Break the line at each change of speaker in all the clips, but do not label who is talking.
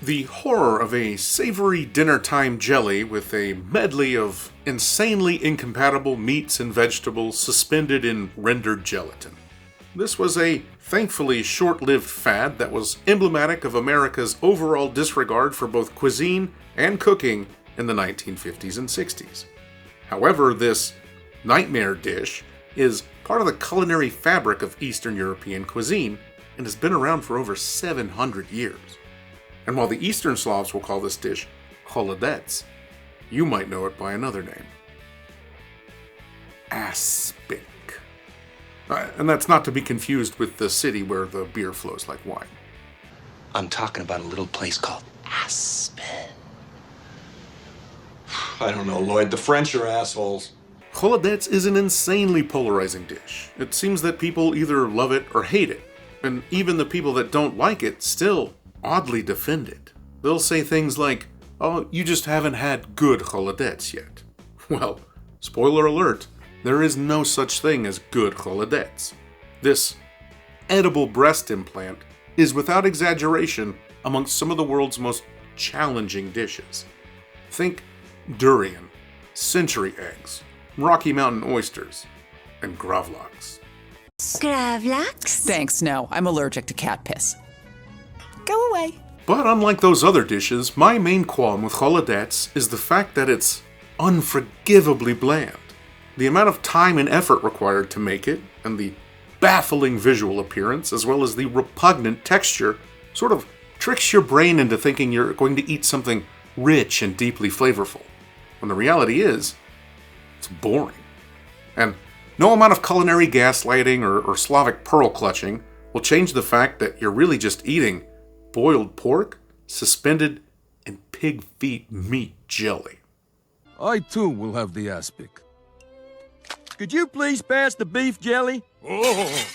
The horror of a savory dinner-time jelly with a medley of insanely incompatible meats and vegetables suspended in rendered gelatin. This was a thankfully short-lived fad that was emblematic of America's overall disregard for both cuisine and cooking in the 1950s and 60s. However, this nightmare dish is part of the culinary fabric of Eastern European cuisine and has been around for over 700 years. And while the Eastern Slavs will call this dish holodets, you might know it by another name. Aspic. And that's not to be confused with the city where the beer flows like wine.
I'm talking about a little place called Aspen. I don't know, Lloyd. The French are assholes.
Holodets is an insanely polarizing dish. It seems that people either love it or hate it. And even the people that don't like it still oddly defend it. They'll say things like, "Oh, you just haven't had good holodets yet." Well, spoiler alert, there is no such thing as good holodets. This edible breast implant is without exaggeration amongst some of the world's most challenging dishes. Think durian, century eggs, Rocky Mountain oysters, and gravlax.
Gravlax?
Thanks, no. I'm allergic to cat piss. Go away.
But unlike those other dishes, my main qualm with holodets is the fact that it's unforgivably bland. The amount of time and effort required to make it, and the baffling visual appearance, as well as the repugnant texture, sort of tricks your brain into thinking you're going to eat something rich and deeply flavorful. When the reality is, it's boring. And no amount of culinary gaslighting or Slavic pearl clutching will change the fact that you're really just eating boiled pork suspended in pig feet meat jelly.
I too will have the aspic. Could you please pass the beef jelly? Oh.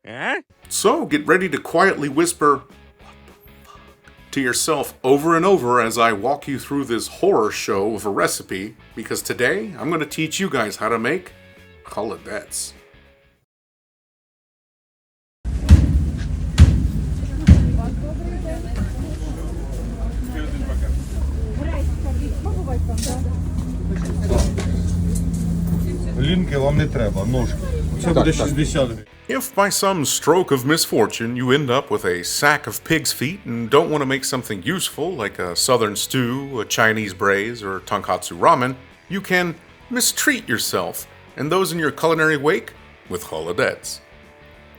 Huh?
So get ready to quietly whisper, "What the fuck?" to yourself over and over as I walk you through this horror show of a recipe, because today I'm going to teach you guys how to make holodets.
Лінки вам не треба, ножки. Це буде 60 гривень.
If by some stroke of misfortune you end up with a sack of pig's feet and don't want to make something useful like a southern stew, a Chinese braise, or tonkatsu ramen, you can mistreat yourself and those in your culinary wake with holodets.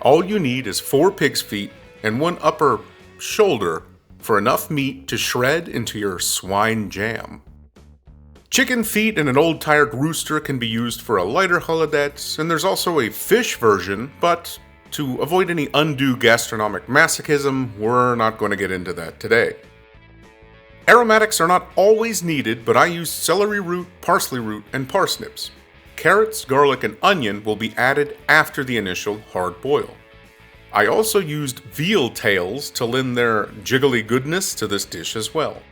All you need is 4 pig's feet and 1 upper shoulder for enough meat to shred into your swine jam. Chicken feet and an old tired rooster can be used for a lighter holodet, and there's also a fish version, but to avoid any undue gastronomic masochism, we're not going to get into that today. Aromatics are not always needed, but I use celery root, parsley root, and parsnips. Carrots, garlic, and onion will be added after the initial hard boil. I also used veal tails to lend their jiggly goodness to this dish as well.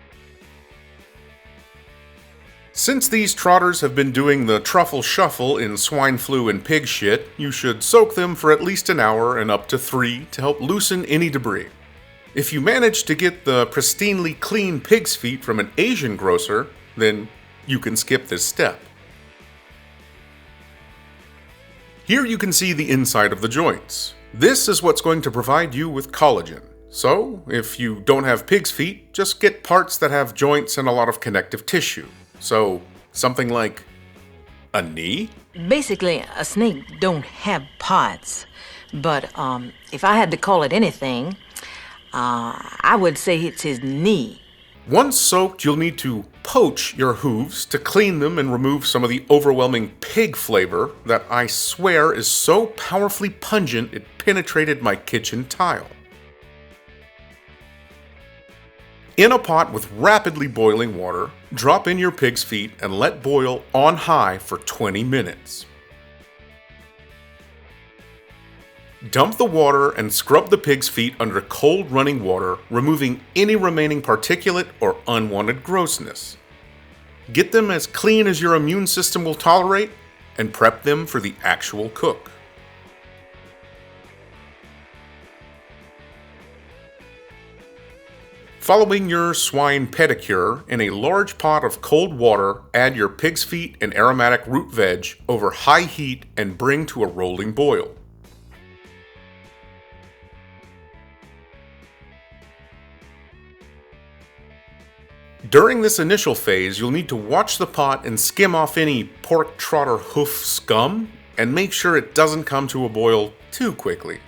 Since these trotters have been doing the truffle shuffle in swine flu and pig shit, you should soak them for at least an hour and up to 3 to help loosen any debris. If you manage to get the pristinely clean pig's feet from an Asian grocer, then you can skip this step. Here you can see the inside of the joints. This is what's going to provide you with collagen. So, if you don't have pig's feet, just get parts that have joints and a lot of connective tissue. So, something like a knee?
Basically, a snake don't have parts. But if I had to call it anything, I would say it's his knee.
Once soaked, you'll need to poach your hooves to clean them and remove some of the overwhelming pig flavor that I swear is so powerfully pungent it penetrated my kitchen tile. In a pot with rapidly boiling water, drop in your pig's feet and let boil on high for 20 minutes. Dump the water and scrub the pig's feet under cold running water, removing any remaining particulate or unwanted grossness. Get them as clean as your immune system will tolerate and prep them for the actual cook. Following your swine pedicure, in a large pot of cold water, add your pig's feet and aromatic root veg over high heat and bring to a rolling boil. During this initial phase, you'll need to watch the pot and skim off any pork trotter hoof scum, and make sure it doesn't come to a boil too quickly.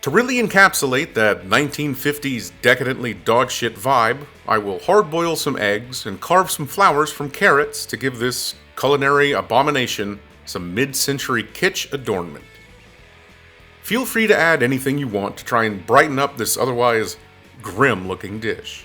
To really encapsulate that 1950s decadently dogshit vibe, I will hard-boil some eggs and carve some flowers from carrots to give this culinary abomination some mid-century kitsch adornment. Feel free to add anything you want to try and brighten up this otherwise grim-looking dish.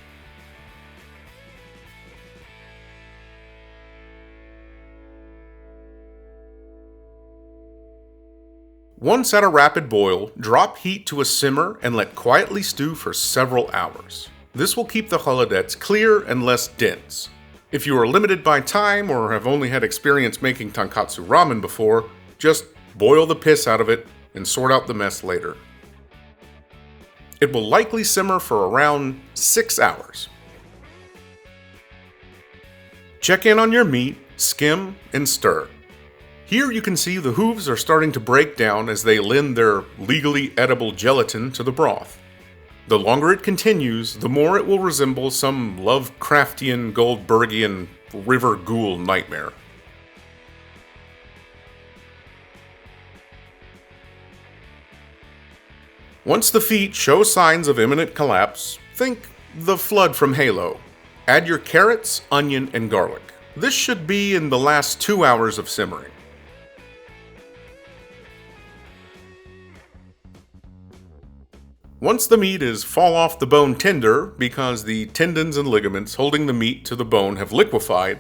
Once at a rapid boil, drop heat to a simmer and let quietly stew for several hours. This will keep the holodettes clear and less dense. If you are limited by time or have only had experience making tonkatsu ramen before, just boil the piss out of it and sort out the mess later. It will likely simmer for around 6 hours. Check in on your meat, skim, and stir. Here you can see the hooves are starting to break down as they lend their legally edible gelatin to the broth. The longer it continues, the more it will resemble some Lovecraftian Goldbergian river ghoul nightmare. Once the feet show signs of imminent collapse, think the flood from Halo. Add your carrots, onion, and garlic. This should be in the last 2 hours of simmering. Once the meat is fall-off-the-bone tender, because the tendons and ligaments holding the meat to the bone have liquefied,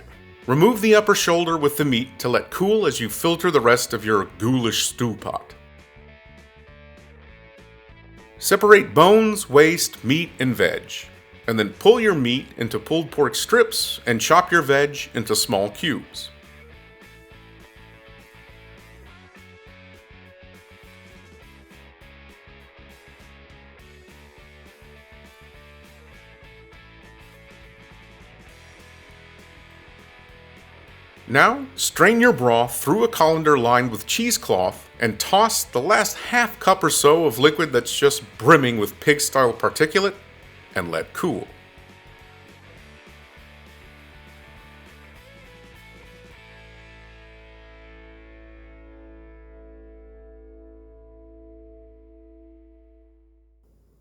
remove the upper shoulder with the meat to let cool as you filter the rest of your ghoulish stew pot. Separate bones, waste, meat, and veg, and then pull your meat into pulled pork strips and chop your veg into small cubes. Now, strain your broth through a colander lined with cheesecloth and toss the last half cup or so of liquid that's just brimming with pig-style particulate and let cool.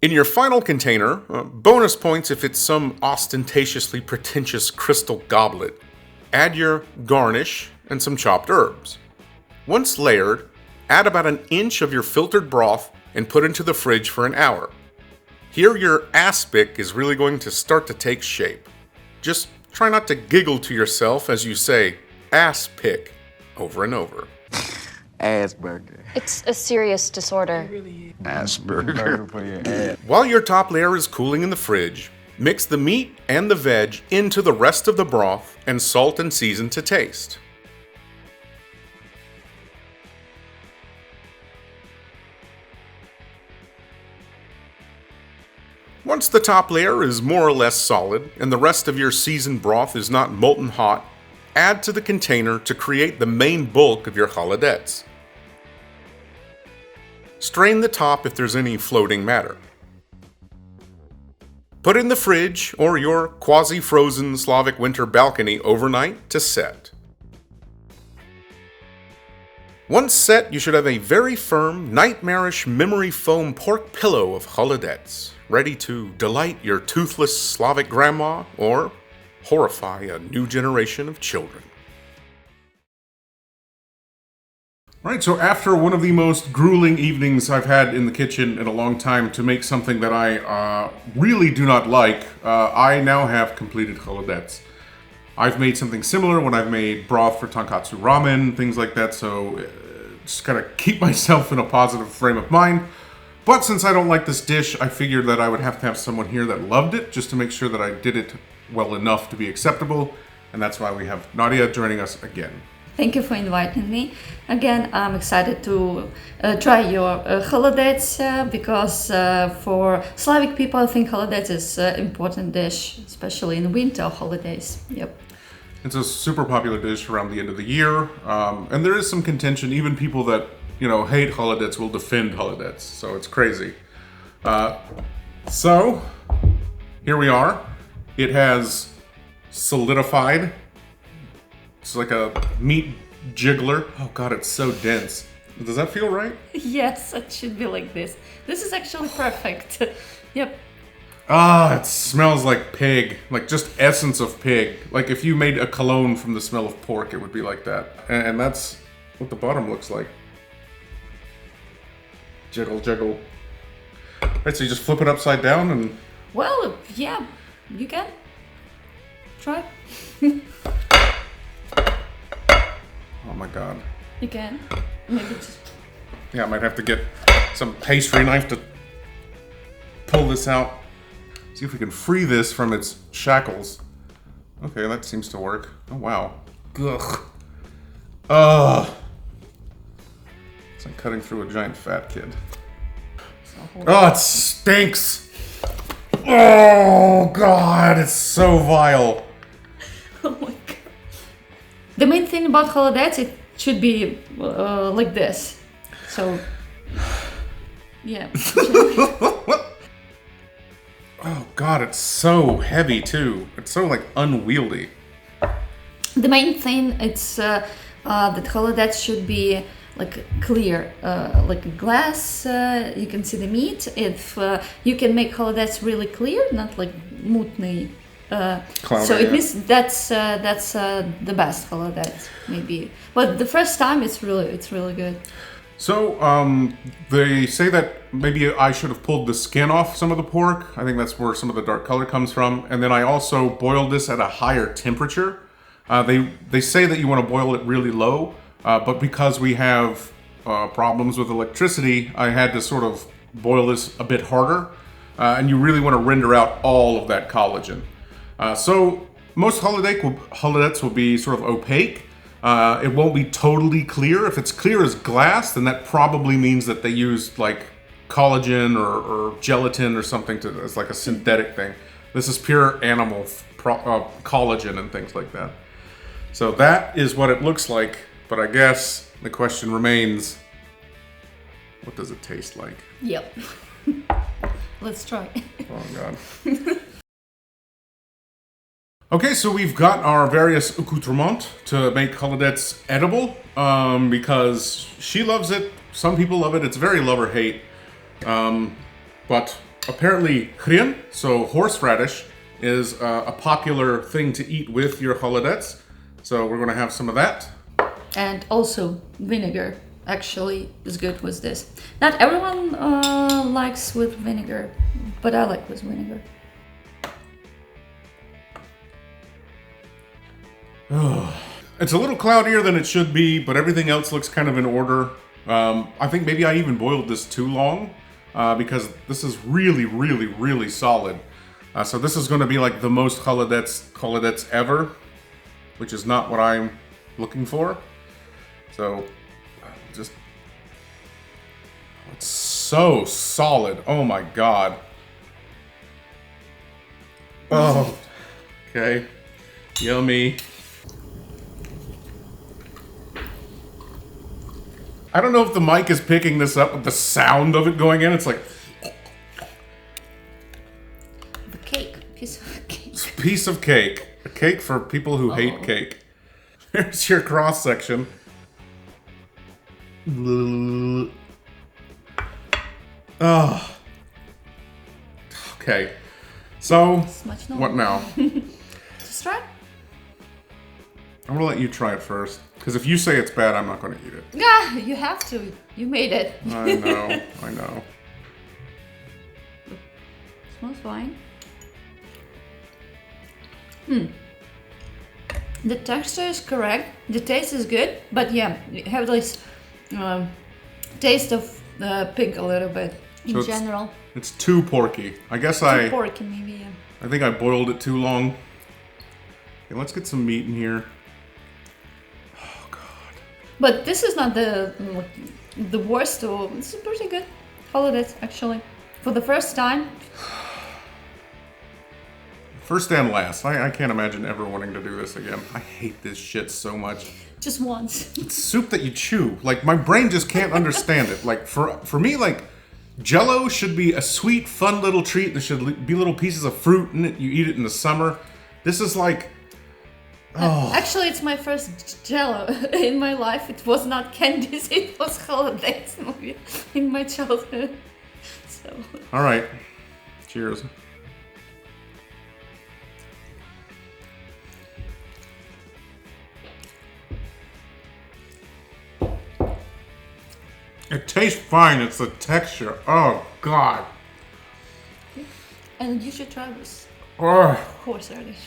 In your final container, bonus points if it's some ostentatiously pretentious crystal goblet, add your garnish and some chopped herbs. Once layered, add about an inch of your filtered broth and put into the fridge for an hour. Here your aspic is really going to start to take shape. Just try not to giggle to yourself as you say aspic over and over.
Asperger.
It's a serious disorder.
Asperger.
While your top layer is cooling in the fridge, mix the meat and the veg into the rest of the broth and salt and season to taste. Once the top layer is more or less solid and the rest of your seasoned broth is not molten hot, add to the container to create the main bulk of your holodettes. Strain the top if there's any floating matter. Put in the fridge or your quasi-frozen Slavic winter balcony overnight to set. Once set, you should have a very firm, nightmarish memory foam pork pillow of holodettes, ready to delight your toothless Slavic grandma or horrify a new generation of children. Alright, so after one of the most grueling evenings I've had in the kitchen in a long time to make something that I really do not like, I now have completed holodettes. I've made something similar when I've made broth for tonkatsu ramen, things like that, so just kind of keep myself in a positive frame of mind. But since I don't like this dish, I figured that I would have to have someone here that loved it, just to make sure that I did it well enough to be acceptable, and that's why we have Nadia joining us again.
Thank you for inviting me. Again, I'm excited to try your holodets because for Slavic people, I think holodets is an important dish, especially in winter holidays. Yep.
It's a super popular dish around the end of the year, and there is some contention. Even people that hate holodets will defend holodets, so it's crazy. So here we are. It has solidified. It's like a meat jiggler. Oh god, it's so dense. Does that feel right?
Yes, it should be like this. This is actually perfect. Yep.
Ah, it smells like pig. Like just essence of pig. Like if you made a cologne from the smell of pork, it would be like that. And that's what the bottom looks like. Jiggle, jiggle. Right, so you just flip it upside down and...
Well, yeah, you can. Try.
Oh my god.
You can. Maybe just...
Yeah, I might have to get some pastry knife to pull this out. See if we can free this from its shackles. Okay, that seems to work. Oh wow. Ugh. Ugh. It's like cutting through a giant fat kid. Oh, it stinks! Oh god, it's so vile.
Oh my god. The main thing about holodets, it should be like this. So, yeah.
Oh god, it's so heavy too. It's so like unwieldy.
The main thing it's that holodets should be like clear, like a glass. You can see the meat. If you can make holodets really clear, not like mutny. So it means that's the best holodet maybe. But the first time it's really good.
So they say that maybe I should have pulled the skin off some of the pork. I think that's where some of the dark color comes from. And then I also boiled this at a higher temperature. They say that you want to boil it really low, but because we have problems with electricity, I had to sort of boil this a bit harder. And you really want to render out all of that collagen. So most holodets will be sort of opaque. It won't be totally clear. If it's clear as glass, then that probably means that they used like collagen or gelatin or something as like a synthetic thing. This is pure animal collagen and things like that. So that is what it looks like. But I guess the question remains, what does it taste like?
Yep. Let's try.
Oh god. Okay, so we've got our various accoutrements to make holodets edible, because she loves it, some people love it, it's very love or hate. But apparently hrin, so horseradish, is a popular thing to eat with your holodets. So we're gonna have some of that.
And also vinegar actually is good with this. Not everyone likes with vinegar, but I like with vinegar.
It's a little cloudier than it should be, but everything else looks kind of in order. I think maybe I even boiled this too long, because this is really, really, really solid. So this is going to be like the most holodets ever, which is not what I'm looking for. So just, it's so solid. Oh my god. Oh, okay. Yummy. I don't know if the mic is picking this up with the sound of it going in. It's like...
The cake. Piece of cake.
Piece of cake. A cake for people who hate cake. Here's your cross section. Oh. Okay. So, what now?
Just try.
I'm gonna let you try it first. Because if you say it's bad, I'm not gonna eat it.
Yeah, you have to. You made it.
I know, I know.
Smells fine. The texture is correct. The taste is good. But yeah, you have this taste of pig a little bit in general.
It's too porky. I guess
Too porky maybe, yeah.
I think I boiled it too long. Okay, let's get some meat in here. Oh god.
But this is not the worst. Or this is pretty good. Holidays actually, for the first time.
First and last. I can't imagine ever wanting to do this again. I hate this shit so much.
Just once.
It's soup that you chew. Like, my brain just can't understand it. Like, for me, like, Jell-O should be a sweet, fun little treat. There should be little pieces of fruit in it. You eat it in the summer. This is like... Oh.
Actually, it's my first Jell-O in my life. It was not candies, it was holidays in my childhood. So.
All right. Cheers. It tastes fine. It's the texture. Oh, God.
And you should try this
Oh.
horseradish.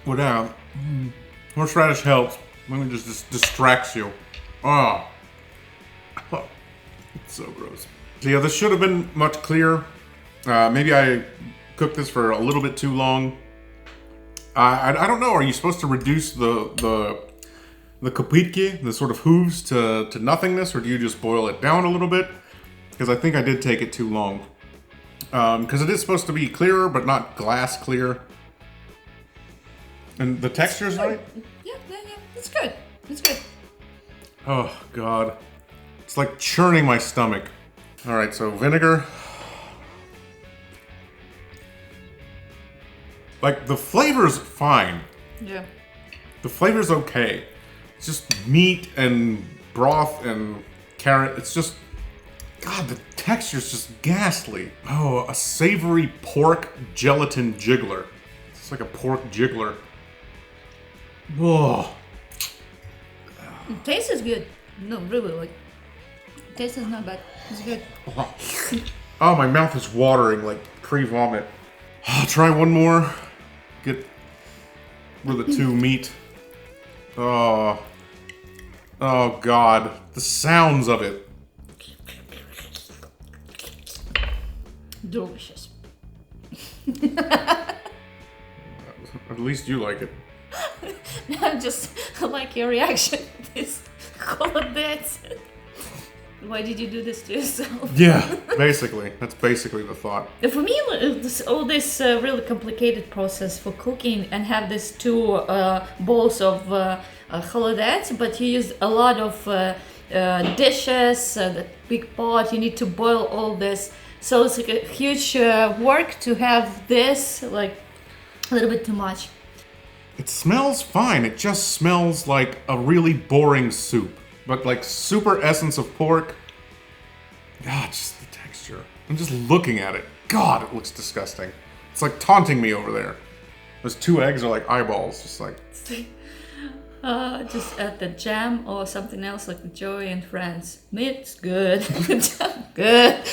Without. Horseradish helps. Maybe just distracts you. Oh. It's so gross. So yeah, this should have been much clearer. Maybe I cooked this for a little bit too long. I don't know. Are you supposed to reduce the kopitki, the sort of hooves, to nothingness, or do you just boil it down a little bit? Because I think I did take it too long. Because it is supposed to be clearer, but not glass clear. And the texture's right?
Yeah. It's good. It's good.
Oh, God. It's like churning my stomach. All right, so vinegar. Like, the flavor's fine.
Yeah.
The flavor's okay. It's just meat and broth and carrot. It's just... God, the texture's just ghastly. Oh, a savory pork gelatin jiggler. It's like a pork jiggler. Whoa.
The taste is good. No, really, like, the taste is not bad. It's good.
Oh, my mouth is watering like pre-vomit. I'll try one more. Get rid of the two meat. Oh. Oh, God. The sounds of it.
Delicious.
At least you like it.
I just like your reaction to this holidays. Why did you do this to yourself?
Yeah, basically. That's basically the thought.
For me, all this really complicated process for cooking and have these two bowls of holidays, but you use a lot of dishes, the big pot, you need to boil all this. So it's like a huge work to have this, like a little bit too much.
It smells fine. It just smells like a really boring soup. But like super essence of pork. God, just the texture. I'm just looking at it. God, it looks disgusting. It's like taunting me over there. Those two eggs are like eyeballs, just like...
Just add the jam or something else like the Joey and Friends. Meat's good. Jam, good.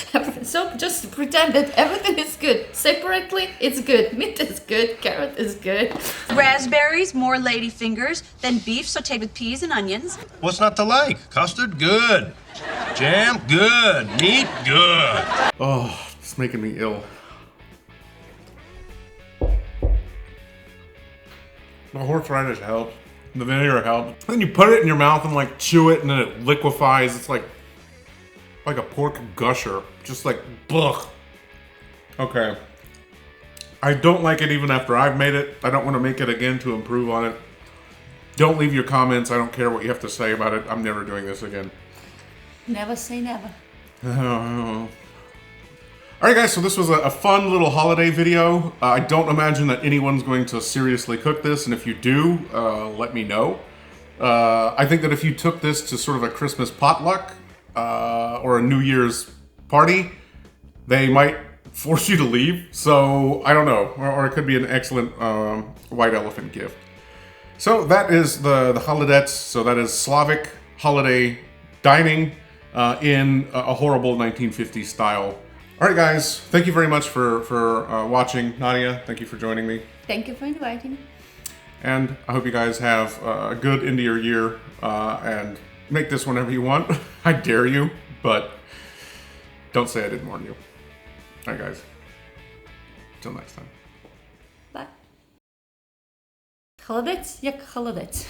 So just pretend that everything is good. Separately, it's good. Meat is good. Carrot is good.
Raspberries, more lady fingers, then beef sauteed with peas and onions.
What's not to like? Custard, good. Jam, good. Meat, good.
Oh, it's making me ill. The horseradish helps. The vinegar helps. Then you put it in your mouth and like chew it and then it liquefies. It's like a pork gusher. Just like, blech. Okay. I don't like it even after I've made it. I don't want to make it again to improve on it. Don't leave your comments. I don't care what you have to say about it. I'm never doing this again.
Never say never.
Alright guys, so this was a fun little holiday video. I don't imagine that anyone's going to seriously cook this, and if you do, let me know. I think that if you took this to sort of a Christmas potluck, or a New Year's party, they might force you to leave, so I don't know. Or it could be an excellent white elephant gift. So that is the holidays, so that is Slavic holiday dining in a horrible 1950s style. Alright guys, thank you very much for watching. Nadia, thank you for joining me.
Thank you for inviting.
And I hope you guys have a good end of your year and make this whenever you want. I dare you, but don't say I didn't warn you. Alright guys, till next time.
Bye. Холодець як холодець.